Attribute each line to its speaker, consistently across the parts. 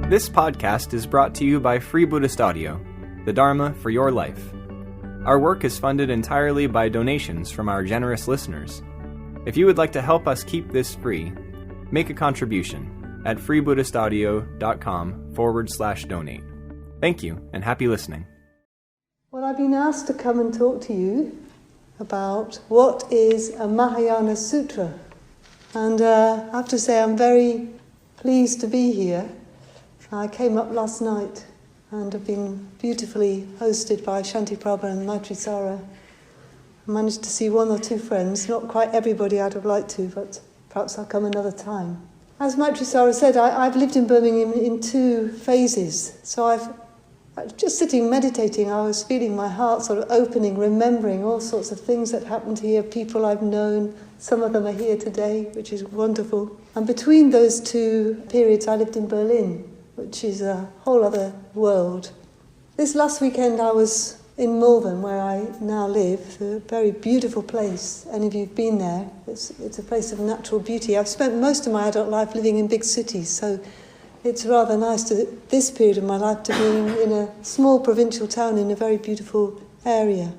Speaker 1: This podcast is brought to you by Free Buddhist Audio, the Dharma for your life. Our work is funded entirely by donations from our generous listeners. If you would like to help us keep this free, make a contribution at freebuddhistaudio.com/donate. Thank you, and happy listening.
Speaker 2: Well, I've been asked to come and talk to you about what is a Mahayana Sutra. And I have to say I'm very pleased to be here. I came up last night and have been beautifully hosted by Shantiprabha and Maitrisara. I managed to see one or two friends, not quite everybody I'd have liked to, but perhaps I'll come another time. As Maitrisara said, I've lived in Birmingham in two phases. So I've just sitting meditating, I was feeling my heart sort of opening, remembering all sorts of things that happened here, people I've known. Some of them are here today, which is wonderful. And between those two periods, I lived in Berlin, which is a whole other world. This last weekend I was in Malvern, where I now live, a very beautiful place. Any of you have been there? It's a place of natural beauty. I've spent most of my adult life living in big cities, so it's rather nice this period of my life to be in a small provincial town in a very beautiful area.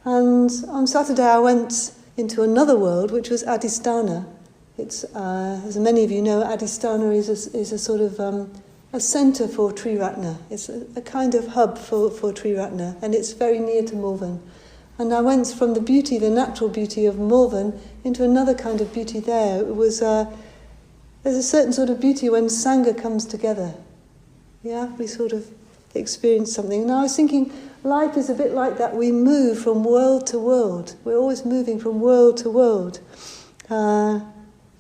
Speaker 2: And on Saturday I went into another world, which was Adhisthana. It's, as many of you know, Adhisthana is a sort of a centre for Triratna. It's a kind of hub for Triratna, and it's very near to Malvern. And I went from the beauty, the natural beauty of Malvern, into another kind of beauty there. It was there's a certain sort of beauty when Sangha comes together. Yeah, we sort of experience something. And I was thinking, life is a bit like that. We move from world to world. We're always moving from world to world.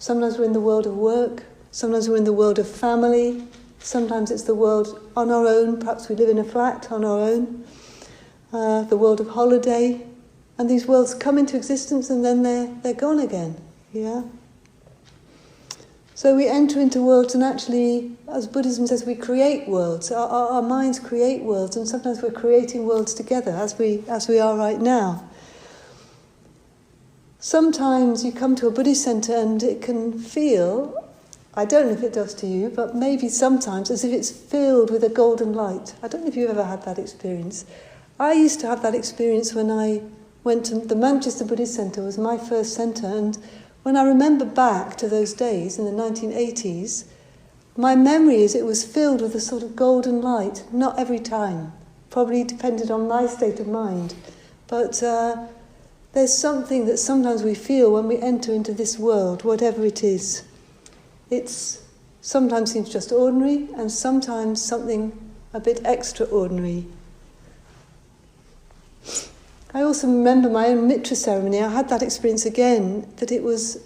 Speaker 2: Sometimes we're in the world of work, sometimes we're in the world of family, sometimes it's the world on our own, perhaps we live in a flat on our own, the world of holiday, and these worlds come into existence and then they're gone again, yeah? So we enter into worlds and actually, as Buddhism says, we create worlds, our minds create worlds, and sometimes we're creating worlds together, as we are right now. Sometimes you come to a Buddhist centre and it can feel, I don't know if it does to you, but maybe sometimes as if it's filled with a golden light. I don't know if you've ever had that experience. I used to have that experience when I went to the Manchester Buddhist Centre, was my first centre, and when I remember back to those days in the 1980s, my memory is it was filled with a sort of golden light, not every time, probably depended on my state of mind, but there's something that sometimes we feel when we enter into this world, whatever it is. It's sometimes seems just ordinary, and sometimes something a bit extraordinary. I also remember my own mitra ceremony. I had that experience again, that it was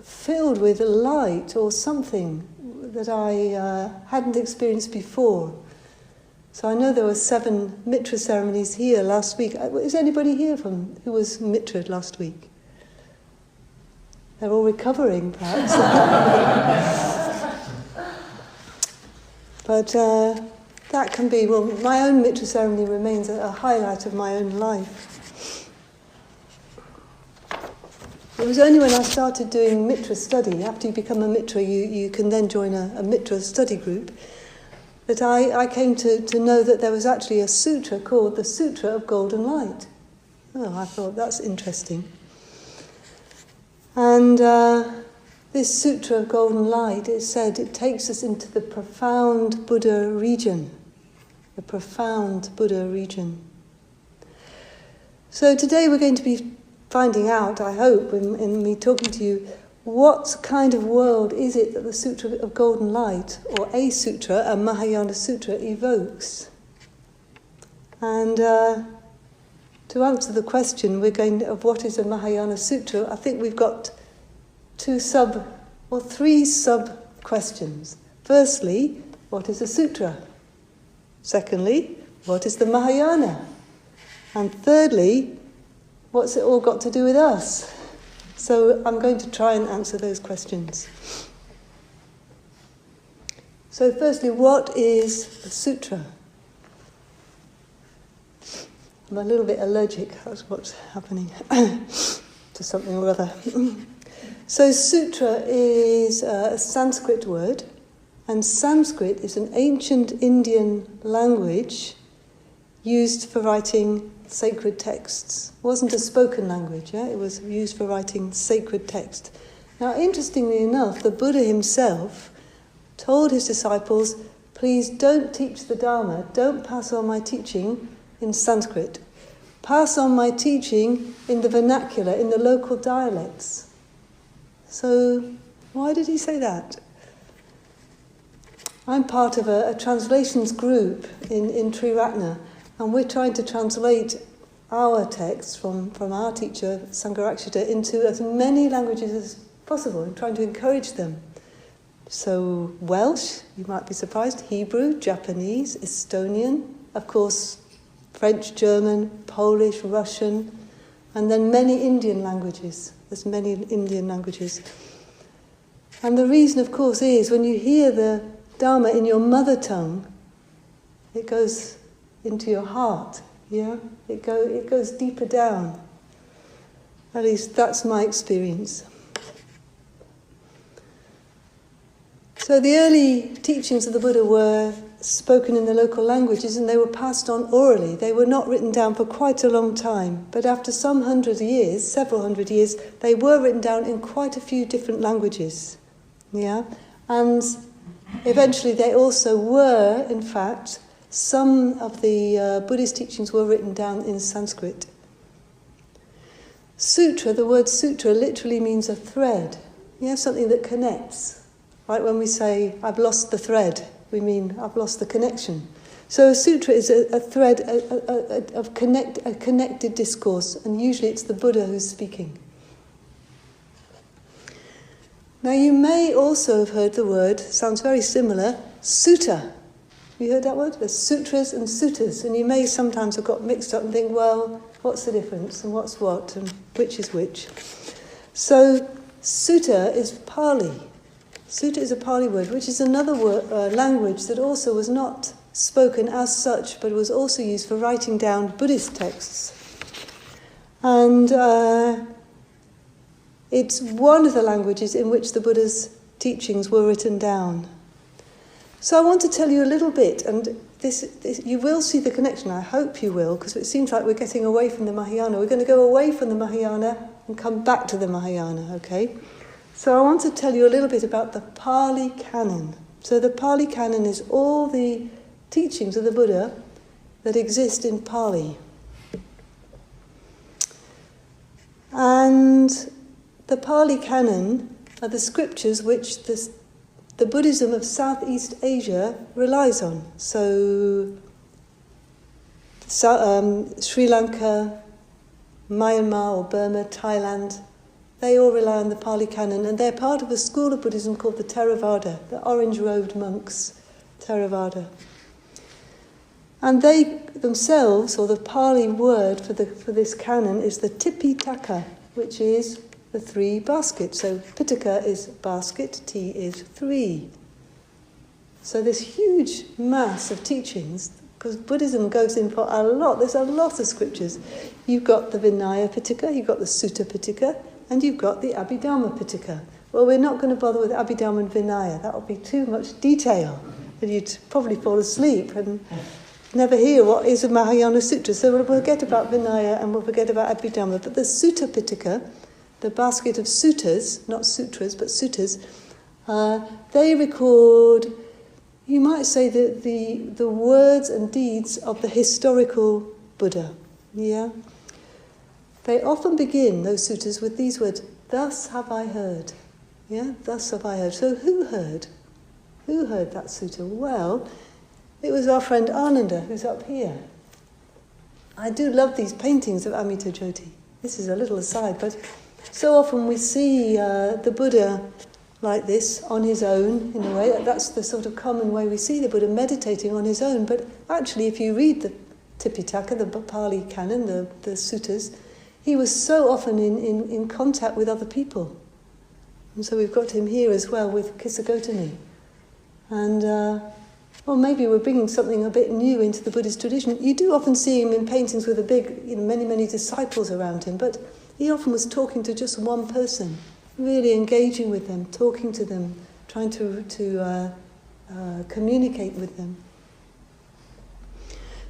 Speaker 2: filled with light or something that I hadn't experienced before. So I know there were 7 mitra ceremonies here last week. Is anybody here who was mitra'd last week? They're all recovering, perhaps. But that can be, well, my own mitra ceremony remains a highlight of my own life. It was only when I started doing mitra study, after you become a mitra, you can then join a mitra study group, that I came to know that there was actually a sutra called the Sutra of Golden Light. Oh, I thought that's interesting. And this Sutra of Golden Light, it said, it takes us into the profound Buddha region. The profound Buddha region. So today we're going to be finding out, I hope, in me talking to you, what kind of world is it that the Sutra of Golden Light, or a sutra, a Mahayana Sutra, evokes? And to answer the question of what is a Mahayana Sutra, I think we've got 3 sub-questions. Firstly, what is a sutra? Secondly, what is the Mahayana? And thirdly, what's it all got to do with us? So I'm going to try and answer those questions. So firstly, what is a sutra? I'm a little bit allergic, that's what's happening, to something or other. So sutra is a Sanskrit word, And Sanskrit is an ancient Indian language used for writing sacred texts. It wasn't a spoken language, it was used for writing sacred text. Now, interestingly enough, the Buddha himself told his disciples, please don't teach the Dharma, don't pass on my teaching in Sanskrit. Pass on my teaching in the vernacular, in the local dialects. So, why did he say that? I'm part of a translations group in Triratna, and we're trying to translate our texts from our teacher, Sangharakshita, into as many languages as possible, and trying to encourage them. So Welsh, you might be surprised, Hebrew, Japanese, Estonian, of course, French, German, Polish, Russian, and then many Indian languages. There's many Indian languages. And the reason, of course, is when you hear the Dharma in your mother tongue, it goes into your heart, It goes deeper down. At least that's my experience. So the early teachings of the Buddha were spoken in the local languages, and they were passed on orally. They were not written down for quite a long time, but after several hundred years, they were written down in quite a few different languages. And eventually they also were, in fact, some of the Buddhist teachings were written down in Sanskrit. Sutra, the word sutra literally means a thread. Something that connects. Right, when we say, I've lost the thread, we mean I've lost the connection. So a sutra is a thread of a connected discourse, and usually it's the Buddha who's speaking. Now you may also have heard the word, sounds very similar, sutta. Have you heard that word? There's sutras and suttas, and you may sometimes have got mixed up and think, well, what's the difference, and what's what, and which is which? So sutta is Pali. Sutta is a Pali word, which is another language that also was not spoken as such, but was also used for writing down Buddhist texts. And it's one of the languages in which the Buddha's teachings were written down. So I want to tell you a little bit, and this you will see the connection, I hope you will, because it seems like we're getting away from the Mahayana. We're going to go away from the Mahayana and come back to the Mahayana, okay? So I want to tell you a little bit about the Pali Canon. So the Pali Canon is all the teachings of the Buddha that exist in Pali. And the Pali Canon are the scriptures which the Buddhism of Southeast Asia relies on. So Sri Lanka, Myanmar or Burma, Thailand, they all rely on the Pali Canon, and they're part of a school of Buddhism called the Theravada, the orange-robed monks, Theravada. And they themselves, or the Pali word for this canon, is the Tipitaka, which is the three baskets. So Pitaka is basket, T is three. So this huge mass of teachings, because Buddhism goes in for a lot, there's a lot of scriptures. You've got the Vinaya Pitaka, you've got the Sutta Pitaka, and you've got the Abhidhamma Pitaka. Well, we're not going to bother with Abhidhamma and Vinaya. That would be too much detail, and you'd probably fall asleep and never hear what is a Mahayana Sutra. So we'll forget about Vinaya and we'll forget about Abhidhamma. But the Sutta Pitaka, the basket of suttas, not sutras, but suttas, they record, you might say, the words and deeds of the historical Buddha. They often begin, those suttas, with these words, thus have I heard. Thus have I heard. So who heard? Who heard that sutta? Well, it was our friend Ananda, who's up here. I do love these paintings of Amita Jyoti. This is a little aside, but so often we see the Buddha like this, on his own, in a way. That's the sort of common way we see the Buddha meditating on his own. But actually, if you read the Tipitaka, the Pali Canon, the suttas, he was so often in contact with other people. And so we've got him here as well with Kisagotami. And, well, maybe we're bringing something a bit new into the Buddhist tradition. You do often see him in paintings with a big, many, many disciples around him, but he often was talking to just one person, really engaging with them, talking to them, trying to communicate with them.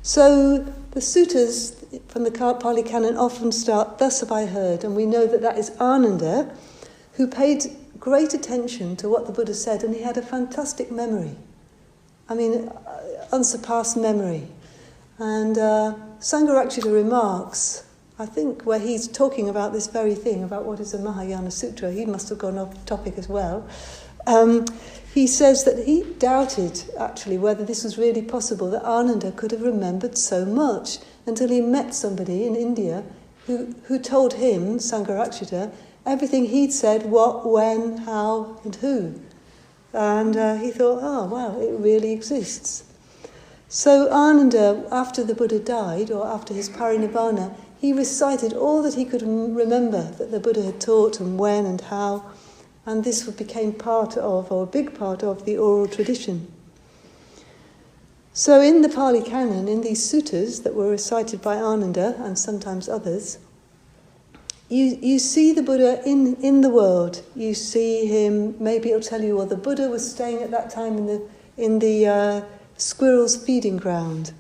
Speaker 2: So the suttas from the Pali Canon often start, "Thus have I heard," and we know that that is Ananda, who paid great attention to what the Buddha said, and he had a fantastic memory. I mean, unsurpassed memory. And Sangharakshita remarks, I think, where he's talking about this very thing, about what is a Mahayana Sutra, he must have gone off topic as well. He says that he doubted, actually, whether this was really possible, that Ananda could have remembered so much, until he met somebody in India who told him, Sangharakshita, everything he'd said, what, when, how, and who. And he thought, oh, wow, it really exists. So Ananda, after the Buddha died, or after his parinibbana, he recited all that he could remember that the Buddha had taught, and when and how, and this became part of, or a big part of, the oral tradition. So in the Pali Canon, in these suttas that were recited by Ananda, and sometimes others, you see the Buddha in the world. You see him, maybe it'll tell you, well, the Buddha was staying at that time in the squirrel's feeding ground,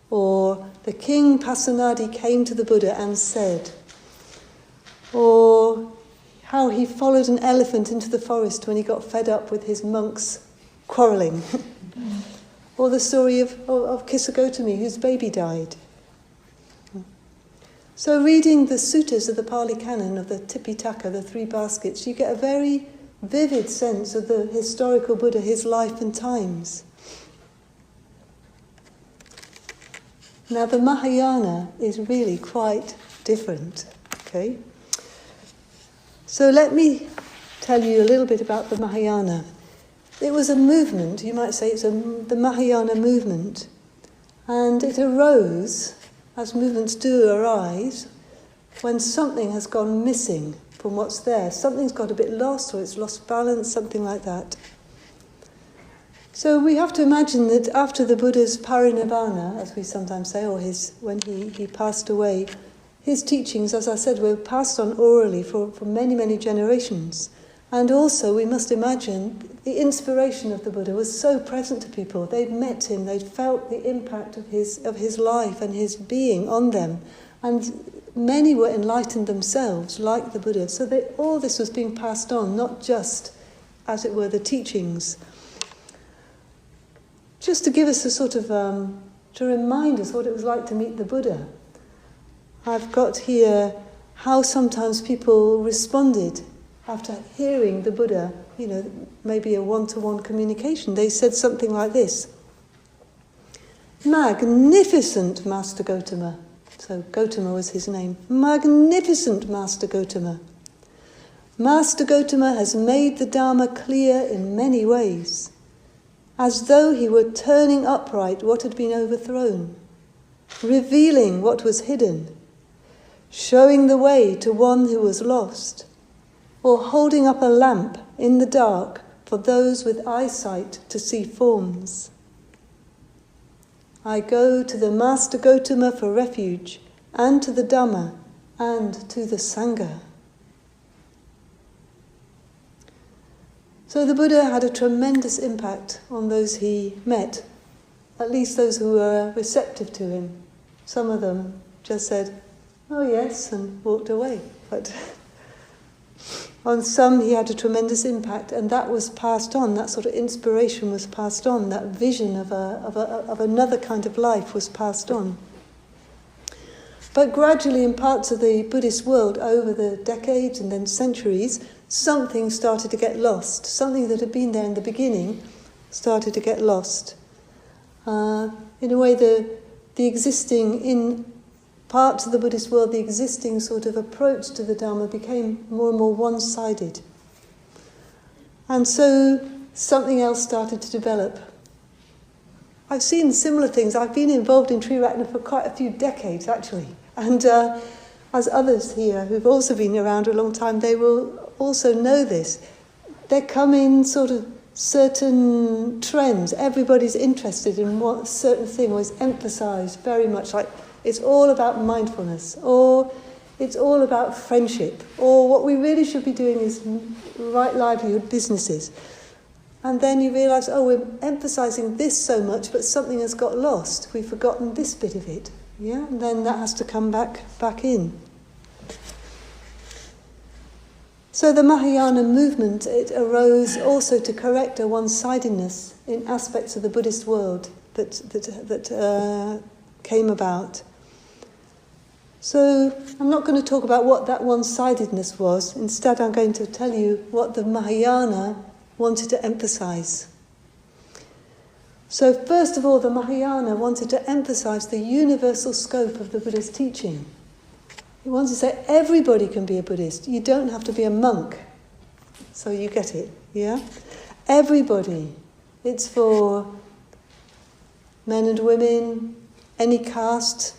Speaker 2: or the king Pasenadi came to the Buddha and said, or how he followed an elephant into the forest when he got fed up with his monks quarrelling, or the story of Kisagotami, whose baby died. So reading the suttas of the Pali Canon, of the Tipitaka, the three baskets, you get a very vivid sense of the historical Buddha, his life and times. Now the Mahayana is really quite different, okay? So let me tell you a little bit about the Mahayana. It was a movement, you might say it's the Mahayana movement, and it arose, as movements do arise, when something has gone missing from what's there. Something's got a bit lost, or it's lost balance, something like that. So we have to imagine that after the Buddha's parinibbana, as we sometimes say, or when he passed away, his teachings, as I said, were passed on orally for many, many generations. And also we must imagine the inspiration of the Buddha was so present to people. They'd met him, they'd felt the impact of his life and his being on them. And many were enlightened themselves, like the Buddha. So all this was being passed on, not just, as it were, the teachings. Just to give us a sort of, to remind us what it was like to meet the Buddha. I've got here how sometimes people responded after hearing the Buddha, maybe a one-to-one communication. They said something like this: "Magnificent Master Gotama." So Gotama was his name. "Magnificent Master Gotama. Master Gotama has made the Dharma clear in many ways, as though he were turning upright what had been overthrown, revealing what was hidden, showing the way to one who was lost, or holding up a lamp in the dark for those with eyesight to see forms. I go to the Master Gotama for refuge, and to the Dhamma, and to the Sangha." So the Buddha had a tremendous impact on those he met, at least those who were receptive to him. Some of them just said, "Oh yes," and walked away. But on some he had a tremendous impact, and that was passed on, that sort of inspiration was passed on, that vision of another kind of life was passed on. But gradually in parts of the Buddhist world, over the decades and then centuries, something started to get lost. Something that had been there in the beginning started to get lost. In a way, the existing, in parts of the Buddhist world, the existing sort of approach to the Dharma became more and more one-sided. And so something else started to develop. I've seen similar things. I've been involved in Triratna for quite a few decades, actually. And as others here who've also been around a long time, they will also know this. There come in sort of certain trends. Everybody's interested in what certain thing was emphasised very much, like it's all about mindfulness, or it's all about friendship, or what we really should be doing is right livelihood businesses. And then you realise, oh, we're emphasising this so much, but something has got lost. We've forgotten this bit of it. Yeah, and then that has to come back in. So the Mahayana movement, it arose also to correct a one-sidedness in aspects of the Buddhist world that came about. So I'm not going to talk about what that one-sidedness was. Instead, I'm going to tell you what the Mahayana wanted to emphasize. So first of all, the Mahayana wanted to emphasize the universal scope of the Buddha's teaching. He wanted to say everybody can be a Buddhist. You don't have to be a monk. So you get it, yeah? Everybody. It's for men and women, any caste.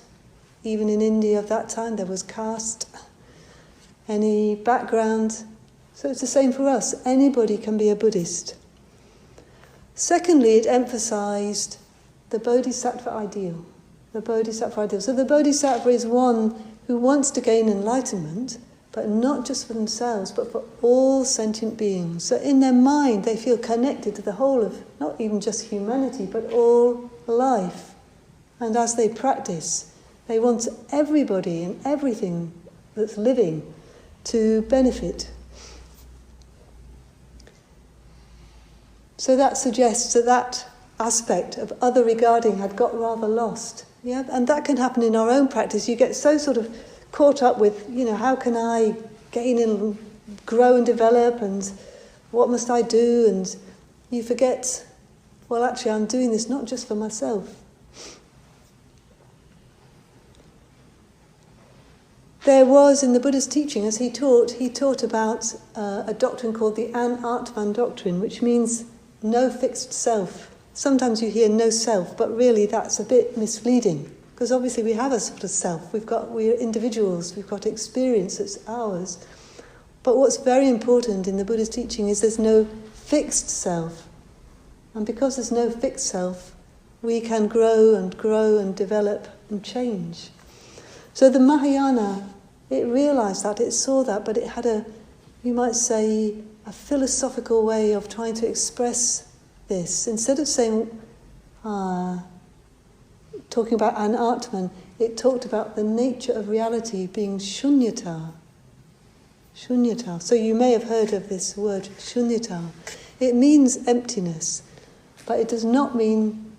Speaker 2: Even in India of that time, there was caste. Any background. So it's the same for us. Anybody can be a Buddhist. Secondly, it emphasized the Bodhisattva ideal. The Bodhisattva ideal. So the Bodhisattva is one who wants to gain enlightenment, but not just for themselves, but for all sentient beings. So in their mind, they feel connected to the whole of, not even just humanity, but all life. And as they practice, they want everybody and everything that's living to benefit. So that suggests that aspect of other regarding had got rather lost. Yeah, and that can happen in our own practice. You get so sort of caught up with, how can I gain and grow and develop, and what must I do? And you forget, well, actually, I'm doing this not just for myself. There was, in the Buddha's teaching, as he taught about a doctrine called the An-Atman doctrine, which means no fixed self. Sometimes you hear no self, but really that's a bit misleading, because obviously we have a sort of self. We're individuals, we've got experience that's ours. But what's very important in the Buddha's teaching is there's no fixed self. And because there's no fixed self, we can grow and develop and change. So the Mahayana, it realised that, it saw that, but it had you might say, a philosophical way of trying to express this. Instead of saying, talking about an Atman, it talked about the nature of reality being shunyata. Shunyata. So you may have heard of this word, shunyata. It means emptiness, but it does not mean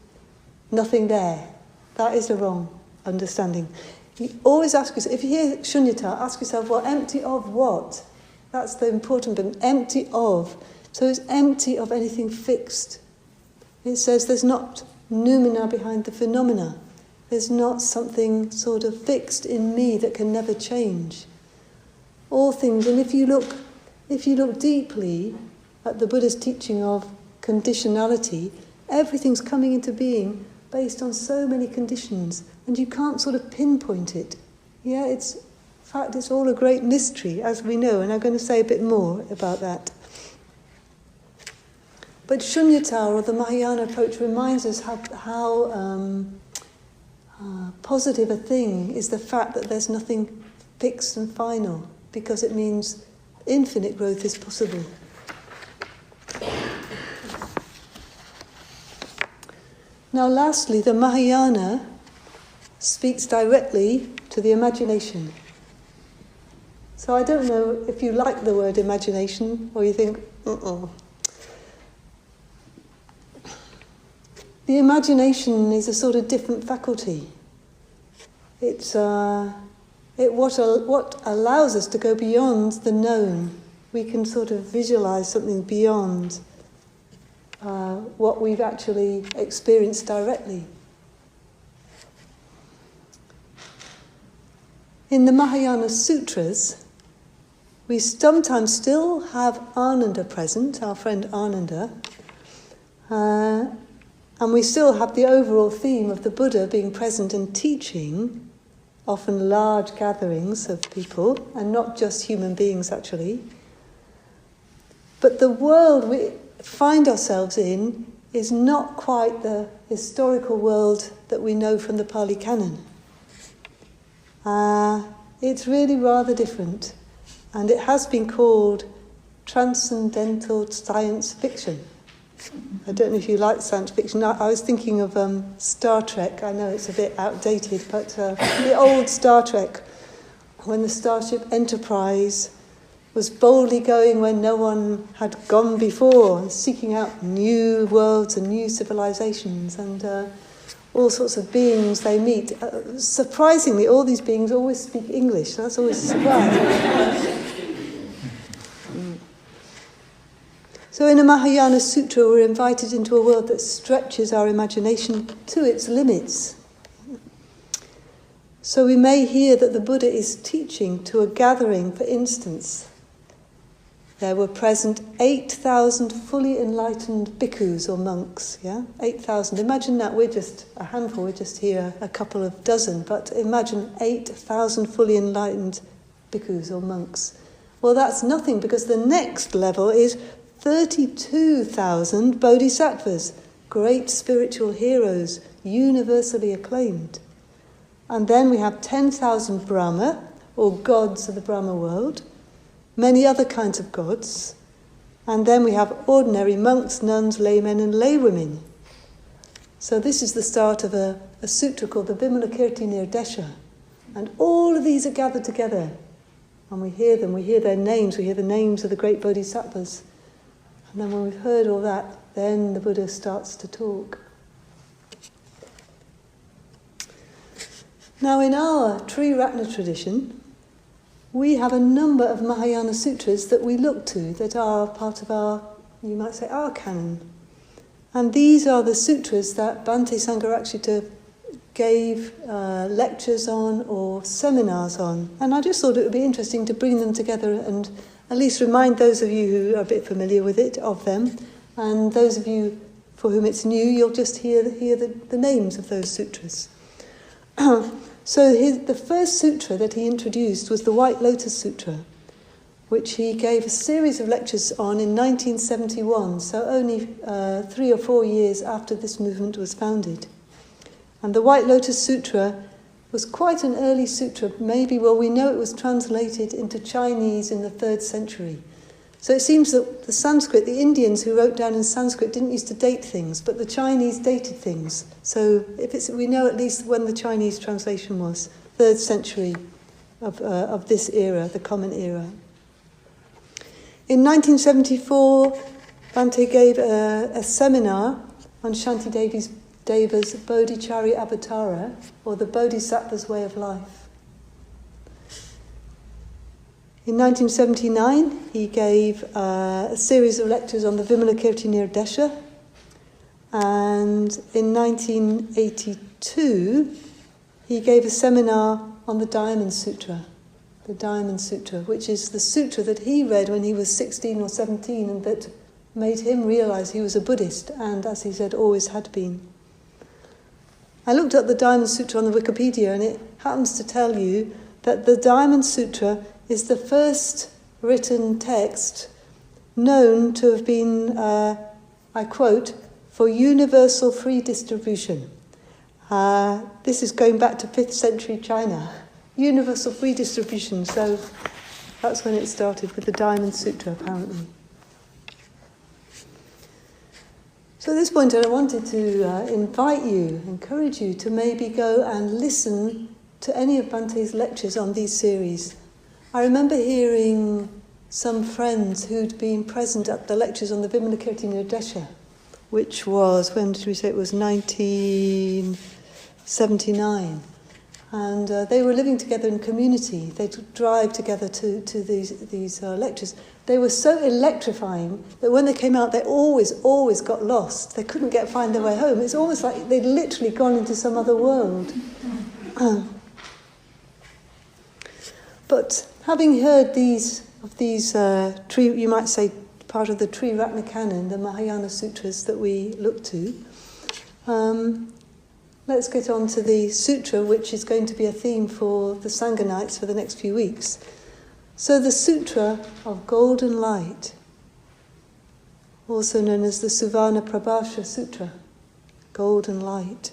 Speaker 2: nothing there. That is the wrong understanding. You always ask yourself, if you hear shunyata, ask yourself, well, empty of what? That's the important bit, empty of. So it's empty of anything fixed. It says there's not noumena behind the phenomena. There's not something sort of fixed in me that can never change. All things, and if you look deeply at the Buddha's teaching of conditionality, everything's coming into being based on so many conditions, and you can't sort of pinpoint it. Yeah, in fact, it's all a great mystery, as we know, and I'm going to say a bit more about that. But shunyata, or the Mahayana approach, reminds us how positive a thing is the fact that there's nothing fixed and final, because it means infinite growth is possible. Now lastly, the Mahayana speaks directly to the imagination. So I don't know if you like the word imagination, or you think, The imagination is a sort of different faculty. It's what allows us to go beyond the known. We can sort of visualize something beyond what we've actually experienced directly. In the Mahayana Sutras, we sometimes still have Ananda present, our friend Ananda, and we still have the overall theme of the Buddha being present and teaching, often large gatherings of people, and not just human beings actually. But the world we find ourselves in is not quite the historical world that we know from the Pali Canon. It's really rather different, and it has been called transcendental science fiction. I don't know if you like science fiction. I was thinking of Star Trek. I know it's a bit outdated, but the old Star Trek, when the Starship Enterprise was boldly going when no one had gone before, and seeking out new worlds and new civilizations and all sorts of beings they meet. Surprisingly, all these beings always speak English. That's always a surprise. So in a Mahayana Sutra, we're invited into a world that stretches our imagination to its limits. So we may hear that the Buddha is teaching to a gathering, for instance. There were present 8,000 fully enlightened bhikkhus or monks, 8,000. Imagine that, we're just a handful, we're just here a couple of dozen, but imagine 8,000 fully enlightened bhikkhus or monks. Well, that's nothing, because the next level is 32,000 bodhisattvas, great spiritual heroes, universally acclaimed. And then we have 10,000 Brahma, or gods of the Brahma world, many other kinds of gods, and then we have ordinary monks, nuns, laymen and laywomen. So this is the start of a sutra called the Vimalakirti Nirdesha, and all of these are gathered together, and we hear them, we hear their names, we hear the names of the great bodhisattvas. And then when we've heard all that, then the Buddha starts to talk. Now in our Triratna tradition, we have a number of Mahayana Sutras that we look to, that are part of our, you might say, our canon. And these are the sutras that Bhante Sangharakshita gave lectures on or seminars on. And I just thought it would be interesting to bring them together and at least remind those of you who are a bit familiar with it of them, and those of you for whom it's new, you'll just hear the names of those sutras. So the first sutra that he introduced was the White Lotus Sutra, which he gave a series of lectures on in 1971, so only 3 or 4 years after this movement was founded. And the White Lotus Sutra was quite an early sutra. Maybe, well, we know it was translated into Chinese in the 3rd century. So it seems that the Sanskrit, the Indians who wrote down in Sanskrit didn't used to date things, but the Chinese dated things. So we know at least when the Chinese translation was, 3rd century of this era, the Common Era. In 1974, Bhante gave a seminar on Shanti Deva's Bodhicharya Avatara, or the Bodhisattva's Way of Life. In 1979, he gave a series of lectures on the Vimalakirti Nirdesha, and in 1982, he gave a seminar on the Diamond Sutra, which is the sutra that he read when he was 16 or 17 and that made him realize he was a Buddhist and, as he said, always had been. I looked up the Diamond Sutra on the Wikipedia, and it happens to tell you that the Diamond Sutra is the first written text known to have been, I quote, for universal free distribution. This is going back to 5th century China. Universal free distribution, so that's when it started with the Diamond Sutra, apparently. So at this point I wanted to encourage you to maybe go and listen to any of Bhante's lectures on these series. I remember hearing some friends who'd been present at the lectures on the Vimalakirti Nirdesha, which was, when did we say it was, 1979. And they were living together in community. They'd drive together to these lectures. They were so electrifying that when they came out, they always got lost. They couldn't find their way home. It's almost like they'd literally gone into some other world. But having heard these you might say, part of the Triratna Canon, the Mahayana Sutras that we look to, let's get on to the sutra, which is going to be a theme for the Sangha nights for the next few weeks. So the Sutra of Golden Light, also known as the Suvarna Prabhasha Sutra, Golden Light.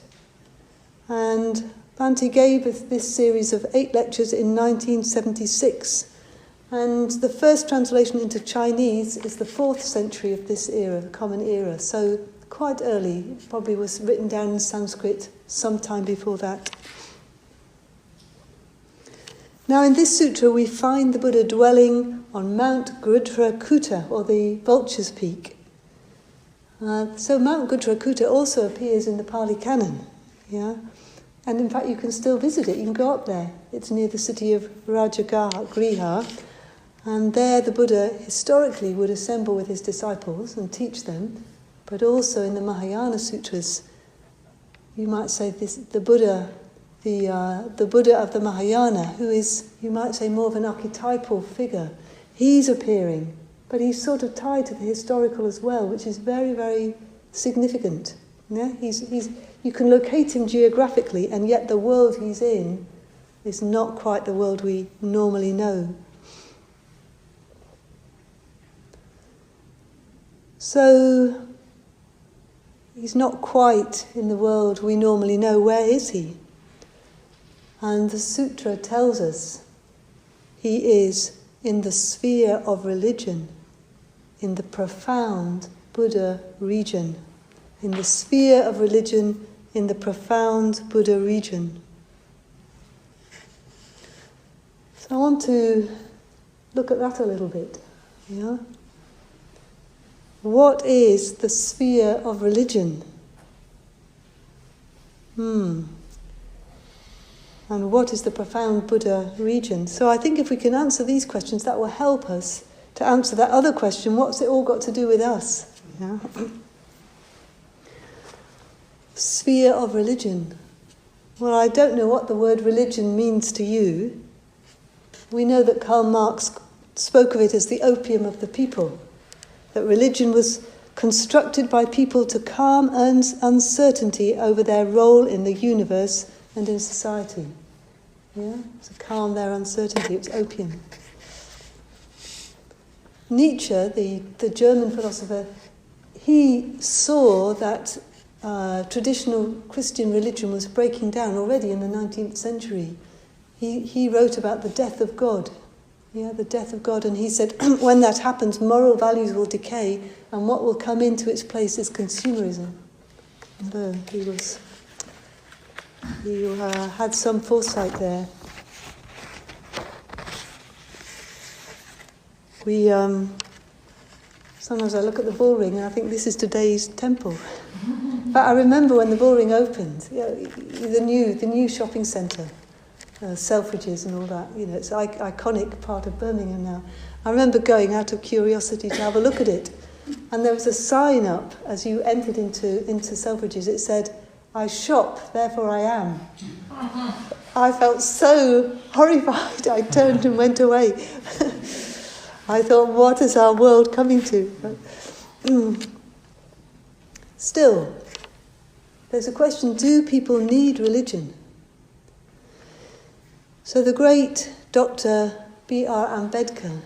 Speaker 2: And Bhante gave this series of 8 lectures in 1976. And the first translation into Chinese is the 4th century of this era, the Common Era. So quite early, it probably was written down in Sanskrit sometime before that. Now in this sutra we find the Buddha dwelling on Mount Garudra Kuta, or the Vulture's Peak. So Mount Garudra Kuta also appears in the Pali Canon, yeah? And in fact you can still visit it, you can go up there. It's near the city of Rajagriha, and there the Buddha historically would assemble with his disciples and teach them, but also in the Mahayana Sutras, you might say this, the Buddha of the Mahayana, who is, you might say, more of an archetypal figure, he's appearing. But he's sort of tied to the historical as well, which is very, very significant. Yeah? You can locate him geographically, and yet the world he's in is not quite the world we normally know. So, he's not quite in the world we normally know. Where is he? And the sutra tells us he is in the sphere of religion, in the profound Buddha region, in the sphere of religion, in the profound Buddha region. So I want to look at that a little bit. Yeah? What is the sphere of religion? And what is the profound Buddha region? So I think if we can answer these questions, that will help us to answer that other question, what's it all got to do with us? Yeah? Sphere of religion. Well, I don't know what the word religion means to you. We know that Karl Marx spoke of it as the opium of the people, that religion was constructed by people to calm uncertainty over their role in the universe and in society. Yeah? To calm their uncertainty, it's opium. Nietzsche, the German philosopher, he saw that traditional Christian religion was breaking down already in the 19th century. He wrote about the death of God. Yeah, the death of God, and he said, when that happens, moral values will decay, and what will come into its place is consumerism. So he had some foresight there. Sometimes I look at the bull ring and I think this is today's temple. But I remember when the bull ring opened, the new shopping centre. Selfridges and all that, it's an iconic part of Birmingham now. I remember going out of curiosity to have a look at it, and there was a sign up as you entered into Selfridges. It said, "I shop, therefore I am." I felt so horrified. I turned and went away. I thought, what is our world coming to? Still, there's a question: do people need religion? So the great Dr. B.R. Ambedkar,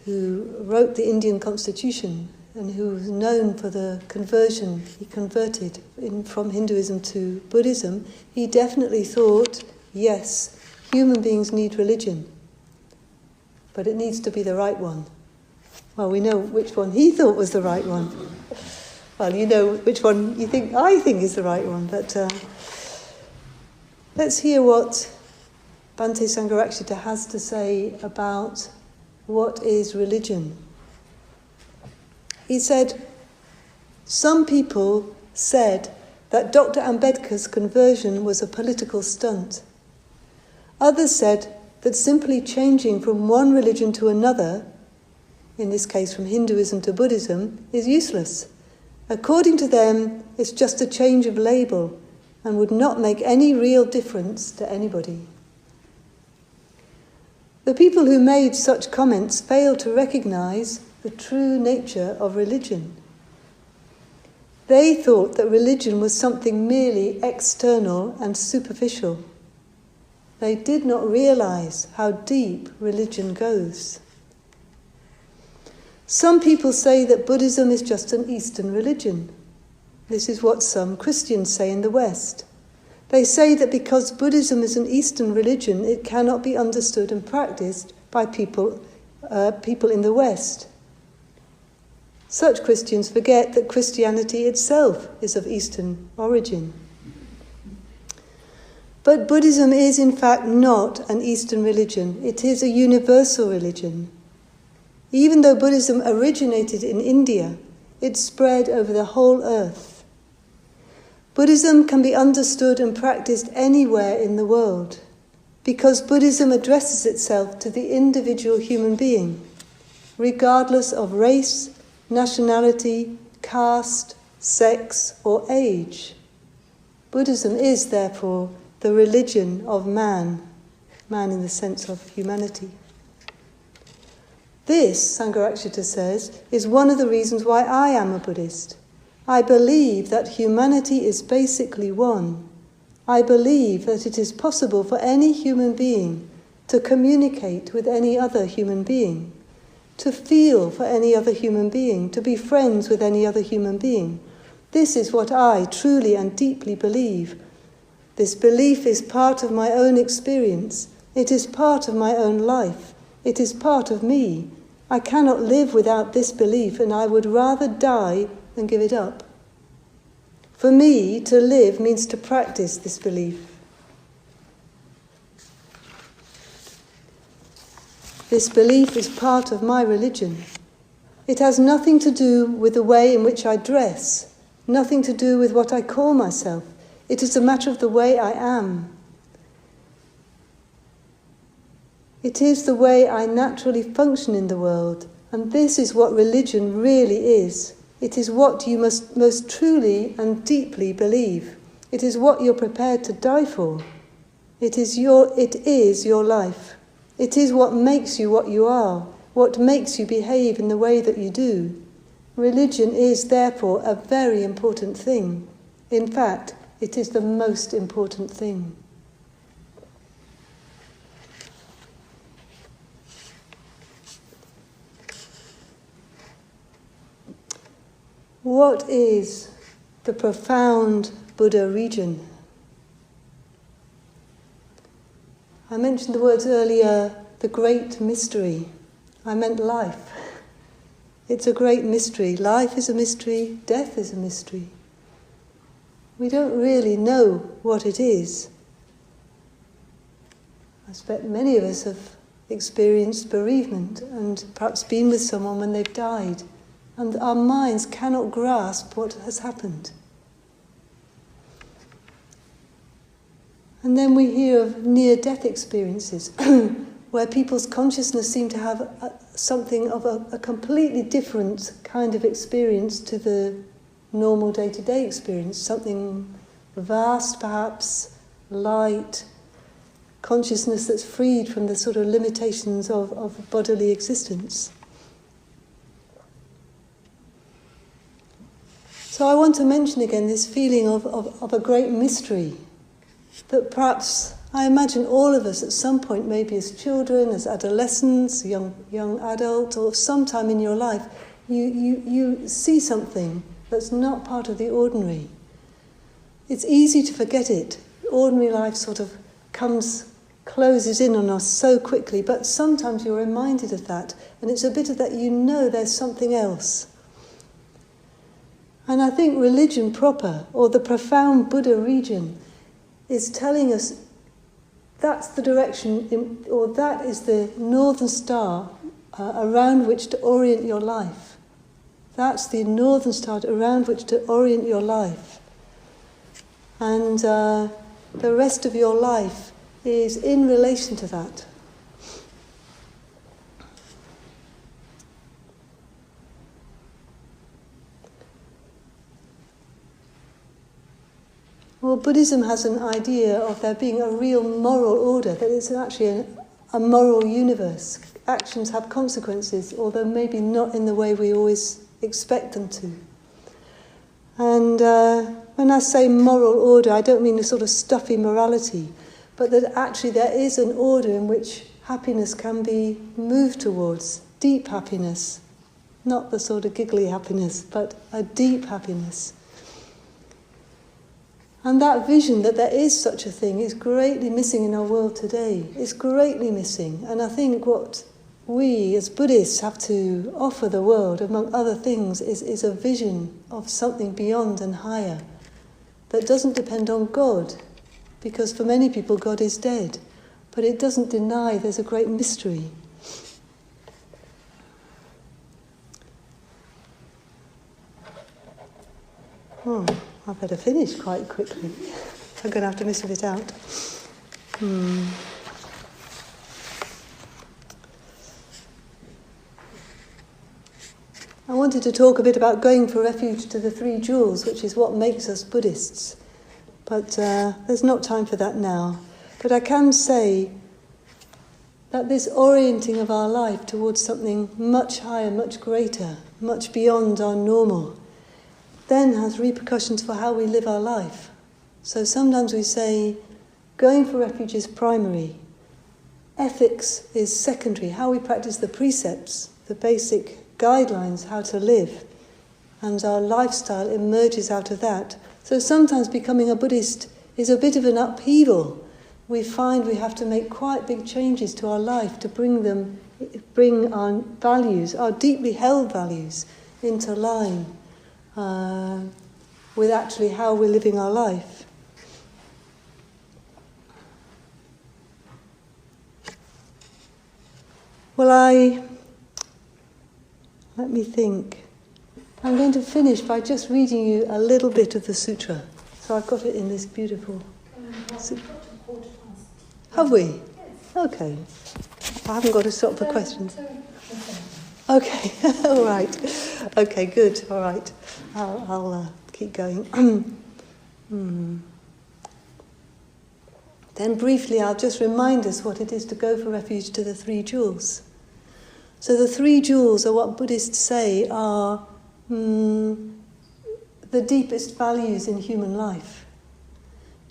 Speaker 2: who wrote the Indian Constitution and who was known for the conversion, he converted from Hinduism to Buddhism, he definitely thought, yes, human beings need religion, but it needs to be the right one. Well, we know which one he thought was the right one. Well, you know which one I think is the right one, but let's hear what Bhante Sangharakshita has to say about what is religion. He said, some people said that Dr. Ambedkar's conversion was a political stunt. Others said that simply changing from one religion to another, in this case from Hinduism to Buddhism, is useless. According to them, it's just a change of label and would not make any real difference to anybody. The people who made such comments failed to recognize the true nature of religion. They thought that religion was something merely external and superficial. They did not realize how deep religion goes. Some people say that Buddhism is just an Eastern religion. This is what some Christians say in the West. They say that because Buddhism is an Eastern religion, it cannot be understood and practiced by people in the West. Such Christians forget that Christianity itself is of Eastern origin. But Buddhism is in fact not an Eastern religion. It is a universal religion. Even though Buddhism originated in India, it spread over the whole earth. Buddhism can be understood and practiced anywhere in the world, because Buddhism addresses itself to the individual human being, regardless of race, nationality, caste, sex, or age. Buddhism is, therefore, the religion of man in the sense of humanity. This, Sangharakshita says, is one of the reasons why I am a Buddhist. I believe that humanity is basically one. I believe that it is possible for any human being to communicate with any other human being, to feel for any other human being, to be friends with any other human being. This is what I truly and deeply believe. This belief is part of my own experience. It is part of my own life. It is part of me. I cannot live without this belief, and I would rather die than give it up. For me, to live means to practice this belief. This belief is part of my religion. It has nothing to do with the way in which I dress, nothing to do with what I call myself. It is a matter of the way I am. It is the way I naturally function in the world, and this is what religion really is. It is what you must most truly and deeply believe. It is what you're prepared to die for. It is your life. It is what makes you what you are, what makes you behave in the way that you do. Religion is, therefore, a very important thing. In fact, it is the most important thing. What is the profound Buddha region? I mentioned the words earlier, the great mystery. I meant life. It's a great mystery. Life is a mystery, death is a mystery. We don't really know what it is. I expect many of us have experienced bereavement and perhaps been with someone when they've died, and our minds cannot grasp what has happened. And then we hear of near-death experiences where people's consciousness seem to have something of a completely different kind of experience to the normal day-to-day experience, something vast perhaps, light, consciousness that's freed from the sort of limitations of bodily existence. So I want to mention again this feeling of a great mystery that perhaps, I imagine all of us at some point, maybe as children, as adolescents, young adults, or sometime in your life, you see something that's not part of the ordinary. It's easy to forget it. Ordinary life sort of closes in on us so quickly, but sometimes you're reminded of that, and it's a bit of that there's something else. And I think religion proper, or the profound Buddha region, is telling us that's the direction, or that is the northern star around which to orient your life. That's the northern star around which to orient your life. And the rest of your life is in relation to that. Well, Buddhism has an idea of there being a real moral order, that it's actually a moral universe. Actions have consequences, although maybe not in the way we always expect them to. And when I say moral order, I don't mean a sort of stuffy morality, but that actually there is an order in which happiness can be moved towards, deep happiness, not the sort of giggly happiness, but a deep happiness. And that vision that there is such a thing is greatly missing in our world today. It's greatly missing. And I think what we as Buddhists have to offer the world, among other things, is a vision of something beyond and higher that doesn't depend on God, because for many people God is dead, but it doesn't deny there's a great mystery. Oh, I better finish quite quickly. I'm going to have to miss a bit out. I wanted to talk a bit about going for refuge to the three jewels, which is what makes us Buddhists. But there's not time for that now. But I can say that this orienting of our life towards something much higher, much greater, much beyond our normal, then has repercussions for how we live our life. So sometimes we say, going for refuge is primary. Ethics is secondary, how we practice the precepts, the basic guidelines, how to live. And our lifestyle emerges out of that. So sometimes becoming a Buddhist is a bit of an upheaval. We find we have to make quite big changes to our life to bring our values, our deeply held values, into line with actually how we're living our life. Well, let me think. I'm going to finish by just reading you a little bit of the sutra. So I've got it in this beautiful... Have we? Yes. Okay. I haven't got to stop for questions. Okay, all right. Okay, good, all right. I'll keep going. Then briefly, I'll just remind us what it is to go for refuge to the three jewels. So the three jewels are what Buddhists say are the deepest values in human life.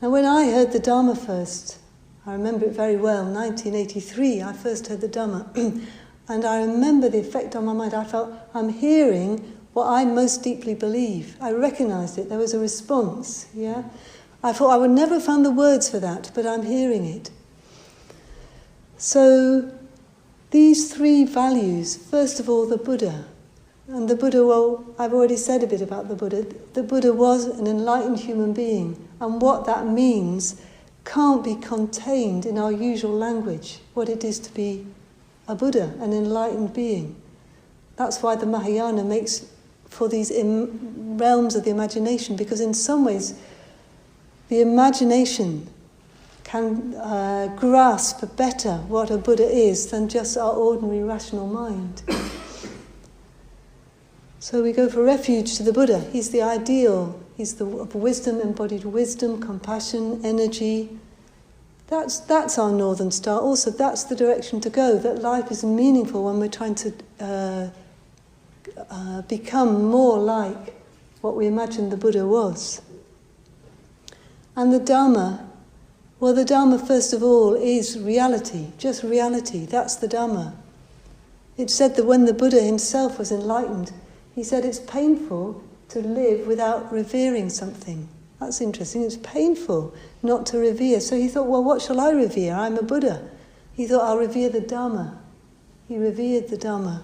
Speaker 2: Now, when I heard the Dharma first, I remember it very well, 1983, I first heard the Dharma, and I remember the effect on my mind. I felt, I'm hearing what I most deeply believe. I recognised it, there was a response, yeah? I thought I would never have found the words for that, but I'm hearing it. So, these three values, first of all, the Buddha. And the Buddha, well, I've already said a bit about the Buddha. The Buddha was an enlightened human being, and what that means can't be contained in our usual language, what it is to be a Buddha, an enlightened being. That's why the Mahayana makes for these realms of the imagination, because in some ways the imagination can grasp better what a Buddha is than just our ordinary rational mind. So we go for refuge to the Buddha. He's the ideal. He's the of wisdom, embodied wisdom, compassion, energy. That's our Northern Star. Also, that's the direction to go, that life is meaningful when we're trying to become more like what we imagined the Buddha was. And the Dharma, well, the Dharma, first of all, is reality, just reality. That's the Dharma. It's said that when the Buddha himself was enlightened, he said it's painful to live without revering something. That's interesting. It's painful not to revere. So he thought, well, what shall I revere? I'm a Buddha. He thought, I'll revere the Dharma. He revered the Dharma,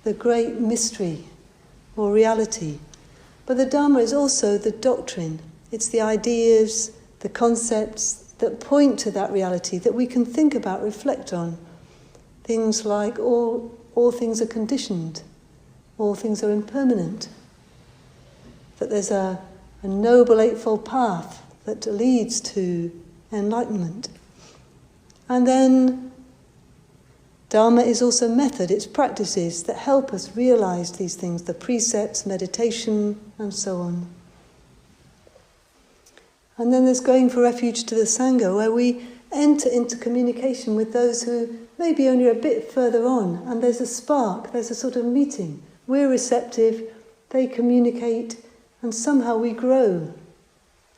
Speaker 2: the great mystery or reality. But the Dharma is also the doctrine. It's the ideas, the concepts that point to that reality that we can think about, reflect on. Things like all things are conditioned, all things are impermanent, that there's a noble eightfold path that leads to enlightenment. And then Dharma is also method, it's practices that help us realize these things, the precepts, meditation, and so on. And then there's going for refuge to the Sangha, where we enter into communication with those who may be only a bit further on, and there's a spark, there's a sort of meeting. We're receptive, they communicate, and somehow we grow.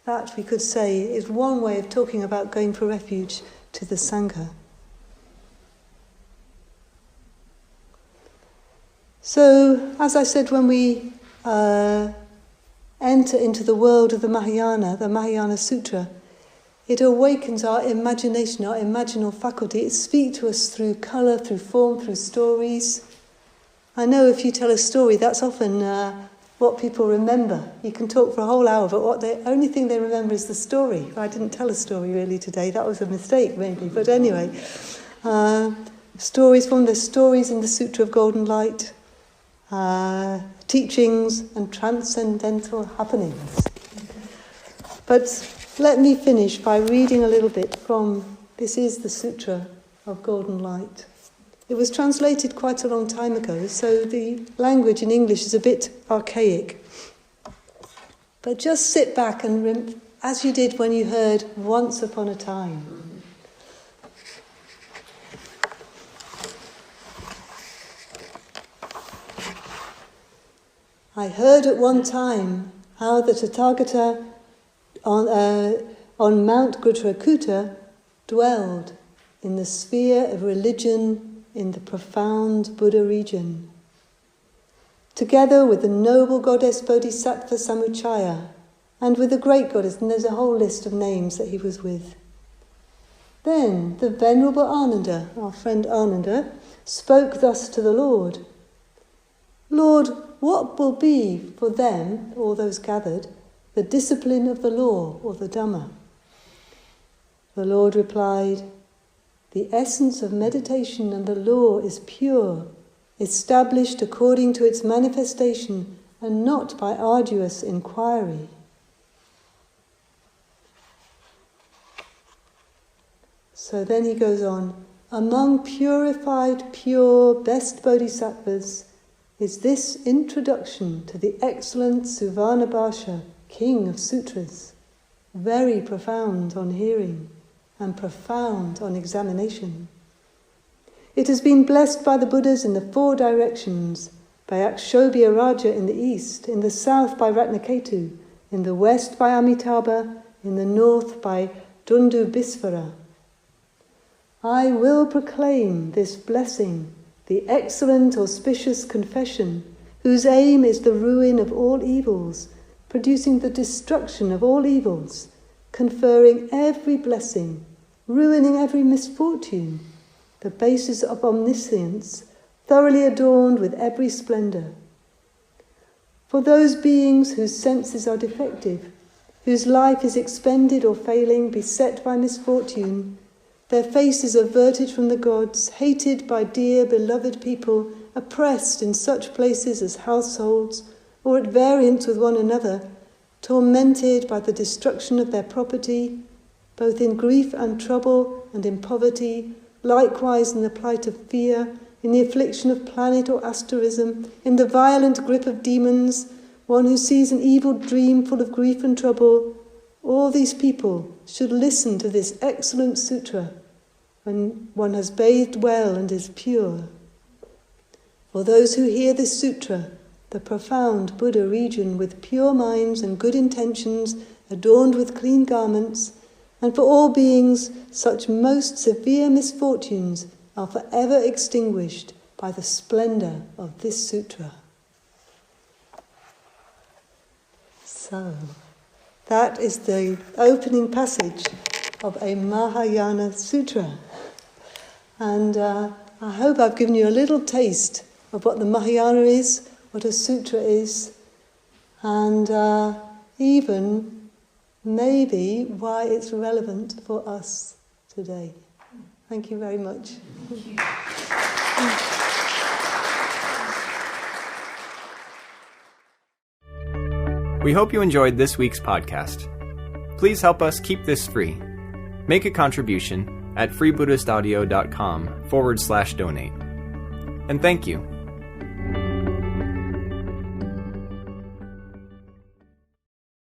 Speaker 2: That, we could say, is one way of talking about going for refuge to the Sangha. So, as I said when we enter into the world of the Mahayana Sutra, it awakens our imagination, our imaginal faculty. It speaks to us through colour, through form, through stories. I know if you tell a story, that's often what people remember. You can talk for a whole hour, but the only thing they remember is the story. I didn't tell a story really today. That was a mistake, maybe. But anyway, stories in the Sutra of Golden Light, teachings and transcendental happenings. But let me finish by reading a little bit from, this is the Sutra of Golden Light. It was translated quite a long time ago, so the language in English is a bit archaic. But just sit back and, as you did when you heard Once Upon a Time. I heard at one time how the Tathagata on Mount Gutrakuta dwelled in the sphere of religion in the profound Buddha region, together with the noble goddess Bodhisattva Samuchaya and with the great goddess, and there's a whole list of names that he was with. Then the Venerable Ananda, our friend Ananda, spoke thus to the Lord. Lord, what will be for them, all those gathered, the discipline of the law, or the Dhamma? The Lord replied, the essence of meditation and the law is pure, established according to its manifestation and not by arduous inquiry. So then he goes on, among purified, pure, best bodhisattvas is this introduction to the excellent Suvarnabhasha, King of Sutras, very profound on hearing and profound on examination. It has been blessed by the Buddhas in the 4 directions, by Akshobhya Raja in the east, in the south by Ratnaketu, in the west by Amitabha, in the north by Dundubisvara. I will proclaim this blessing, the excellent auspicious confession, whose aim is the ruin of all evils, producing the destruction of all evils, conferring every blessing, ruining every misfortune, the basis of omniscience, thoroughly adorned with every splendour. For those beings whose senses are defective, whose life is expended or failing, beset by misfortune, their faces averted from the gods, hated by dear, beloved people, oppressed in such places as households, or at variance with one another, tormented by the destruction of their property, both in grief and trouble and in poverty, likewise in the plight of fear, in the affliction of planet or asterism, in the violent grip of demons, one who sees an evil dream full of grief and trouble, all these people should listen to this excellent sutra when one has bathed well and is pure. For those who hear this sutra, the profound Buddha region with pure minds and good intentions, adorned with clean garments, and for all beings such most severe misfortunes are forever extinguished by the splendour of this sutra. So, that is the opening passage of a Mahayana Sutra. And I hope I've given you a little taste of what the Mahayana is, what a sutra is, and even maybe why it's relevant for us today. Thank you very much.
Speaker 1: We hope you enjoyed this week's podcast. Please help us keep this free. Make a contribution at freebuddhistaudio.com/donate. And thank you.